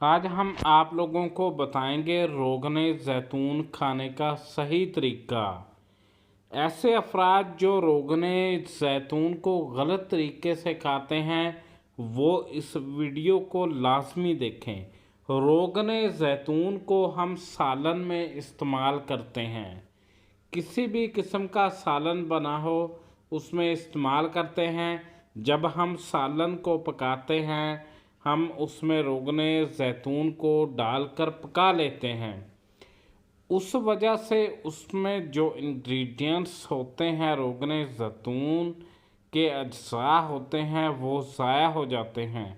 आज हम आप लोगों को बताएंगे रोगने ज़ैतून खाने का सही तरीका। ऐसे अफराद जो रोगने ज़ैतून को गलत तरीके से खाते हैं वो इस वीडियो को लाजमी देखें। रोगने ज़ैतून को हम सालन में इस्तेमाल करते हैं। किसी भी किस्म का सालन बना हो उसमें इस्तेमाल करते हैं। जब हम सालन को पकाते हैं हम उसमें रोगने ज़ैतून को डालकर पका लेते हैं। उस वजह से उसमें जो इंग्रेडिएंट्स होते हैं रोगने ज़ैतून के अज्जा होते हैं वो ज़ाया हो जाते हैं।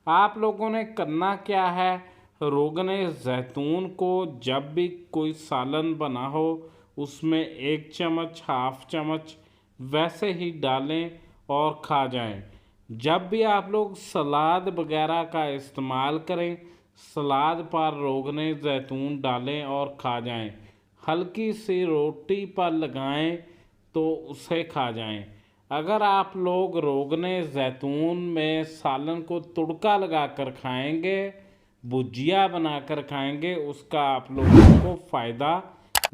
आप लोगों ने करना क्या है, रोगने ज़ैतून को जब भी कोई सालन बना हो उसमें 1 चम्मच हाफ चम्मच वैसे ही डालें और खा जाएं। जब भी आप लोग सलाद वगैरह का इस्तेमाल करें सलाद पर रोगने ज़ैतून डालें और खा जाएं। हल्की सी रोटी पर लगाएं तो उसे खा जाएं। अगर आप लोग रोगने ज़ैतून में सालन को तुड़का लगाकर खाएंगे, भुजिया बनाकर खाएंगे, उसका आप लोगों को फ़ायदा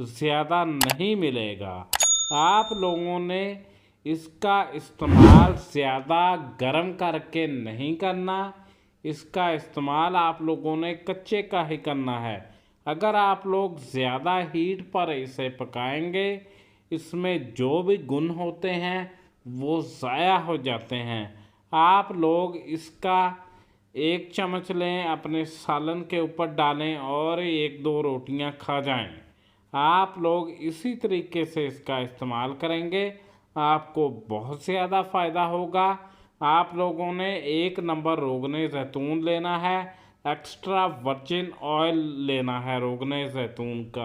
ज़्यादा नहीं मिलेगा। आप लोगों ने इसका इस्तेमाल ज़्यादा गर्म करके नहीं करना। इसका इस्तेमाल आप लोगों ने कच्चे का ही करना है। अगर आप लोग ज़्यादा हीट पर इसे पकाएंगे इसमें जो भी गुण होते हैं वो ज़ाया हो जाते हैं। आप लोग इसका 1 चम्मच लें, अपने सालन के ऊपर डालें और 1-2 रोटियां खा जाएं। आप लोग इसी तरीके से इसका इस्तेमाल करेंगे आपको बहुत ज़्यादा फ़ायदा होगा। आप लोगों ने 1 नंबर रोगने ज़ैतून लेना है, एक्स्ट्रा वर्जिन ऑयल लेना है रोगने ज़ैतून का।